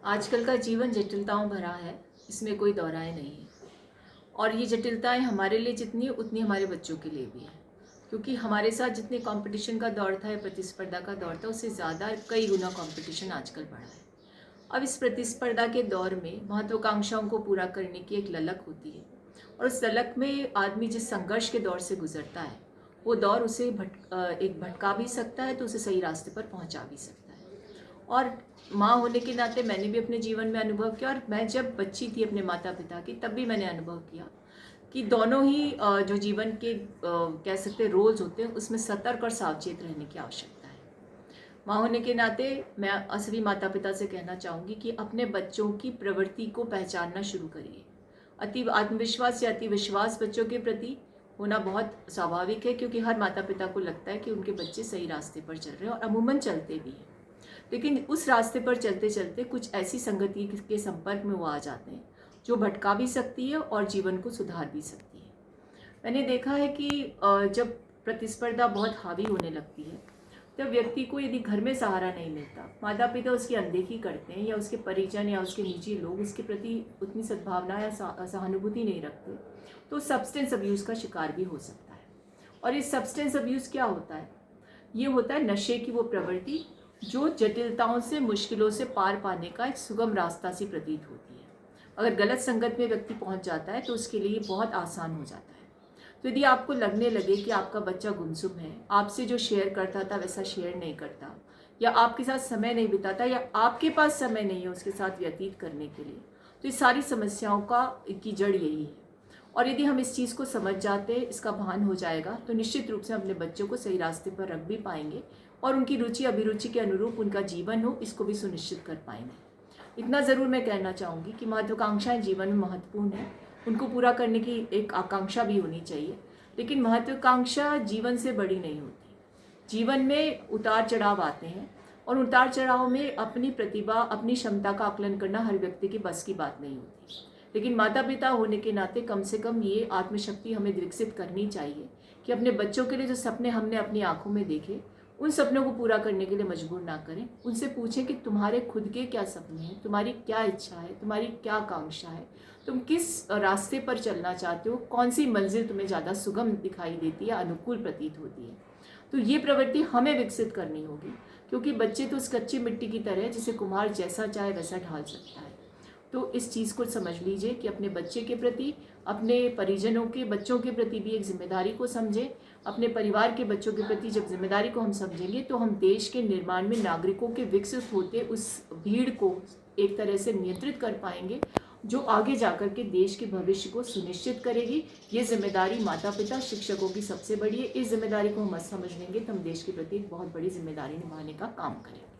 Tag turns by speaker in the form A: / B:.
A: आजकल का जीवन जटिलताओं भरा है, इसमें कोई दो राय नहीं है। और ये जटिलताएं हमारे लिए जितनी है उतनी हमारे बच्चों के लिए भी है, क्योंकि हमारे साथ जितने कंपटीशन का दौर था या प्रतिस्पर्धा का दौर था, उससे ज़्यादा कई गुना कंपटीशन आजकल बढ़ा है। अब इस प्रतिस्पर्धा के दौर में महत्वाकांक्षाओं को पूरा करने की एक ललक होती है, और उस ललक में आदमी जिस संघर्ष के दौर से गुजरता है, वो दौर उसे भटका भी सकता है, तो उसे सही रास्ते पर पहुंचा भी सकता है। और माँ होने के नाते मैंने भी अपने जीवन में अनुभव किया, और मैं जब बच्ची थी अपने माता पिता की, तब भी मैंने अनुभव किया कि दोनों ही जो जीवन के कह सकते रोल्स होते हैं, उसमें सतर्क और सावचेत रहने की आवश्यकता है। माँ होने के नाते मैं सभी माता पिता से कहना चाहूँगी कि अपने बच्चों की प्रवृत्ति को पहचानना शुरू करिए। अति आत्मविश्वास या अति विश्वास बच्चों के प्रति होना बहुत स्वाभाविक है, क्योंकि हर माता पिता को लगता है कि उनके बच्चे सही रास्ते पर चल रहे हैं, और अमूमन चलते भी हैं। लेकिन उस रास्ते पर चलते चलते कुछ ऐसी संगति के संपर्क में वो आ जाते हैं जो भटका भी सकती है और जीवन को सुधार भी सकती है। मैंने देखा है कि जब प्रतिस्पर्धा बहुत हावी होने लगती है, तब व्यक्ति को यदि घर में सहारा नहीं मिलता, माता पिता उसकी अनदेखी करते हैं, या उसके परिजन या उसके निजी लोग उसके प्रति उतनी सद्भावना या सहानुभूति नहीं रखते, तो सब्सटेंस अब्यूज़ का शिकार भी हो सकता है। और इस सब्सटेंस अब्यूज़ क्या होता है? ये होता है नशे की वो प्रवृत्ति जो जटिलताओं से, मुश्किलों से पार पाने का एक सुगम रास्ता सी प्रतीत होती है। अगर गलत संगत में व्यक्ति पहुंच जाता है तो उसके लिए बहुत आसान हो जाता है। तो यदि आपको लगने लगे कि आपका बच्चा गुमसुम है, आपसे जो शेयर करता था वैसा शेयर नहीं करता, या आपके साथ समय नहीं बिताता, या आपके पास समय नहीं है उसके साथ व्यतीत करने के लिए, तो ये सारी समस्याओं की जड़ यही है। और यदि हम इस चीज़ को समझ जाते, इसका भान हो जाएगा, तो निश्चित रूप से अपने बच्चों को सही रास्ते पर रख भी पाएंगे, और उनकी रुचि अभिरुचि के अनुरूप उनका जीवन हो, इसको भी सुनिश्चित कर पाएंगे। इतना ज़रूर मैं कहना चाहूँगी कि महत्वाकांक्षाएं जीवन में महत्वपूर्ण है, उनको पूरा करने की एक आकांक्षा भी होनी चाहिए, लेकिन महत्वाकांक्षा जीवन से बड़ी नहीं होती। जीवन में उतार चढ़ाव आते हैं, और उतार चढ़ाव में अपनी प्रतिभा, अपनी क्षमता का आकलन करना हर व्यक्ति की बस की बात नहीं होती। लेकिन माता पिता होने के नाते कम से कम ये आत्मशक्ति हमें विकसित करनी चाहिए कि अपने बच्चों के लिए जो सपने हमने अपनी आंखों में देखे, उन सपनों को पूरा करने के लिए मजबूर ना करें। उनसे पूछें कि तुम्हारे खुद के क्या सपने हैं, तुम्हारी क्या इच्छा है, तुम्हारी क्या आकांक्षा है, तुम किस रास्ते पर चलना चाहते हो, कौन सी मंजिल तुम्हें ज़्यादा सुगम दिखाई देती है, अनुकूल प्रतीत होती है। तो ये प्रवृत्ति हमें विकसित करनी होगी, क्योंकि बच्चे तो उस कच्ची मिट्टी की तरह जिसे कुम्हार जैसा चाहे वैसा ढाल सकता है। तो इस चीज़ को समझ लीजिए कि अपने बच्चे के प्रति, अपने परिजनों के बच्चों के प्रति भी एक जिम्मेदारी को समझें। अपने परिवार के बच्चों के प्रति जब जिम्मेदारी को हम समझेंगे, तो हम देश के निर्माण में नागरिकों के विकसित होते उस भीड़ को एक तरह से नियंत्रित कर पाएंगे, जो आगे जाकर के देश के भविष्य को सुनिश्चित करेगी। ये जिम्मेदारी माता पिता, शिक्षकों की सबसे बड़ी है। इस जिम्मेदारी को हम समझ लेंगे तो हम देश के प्रति एक बहुत बड़ी जिम्मेदारी निभाने का काम करेंगे।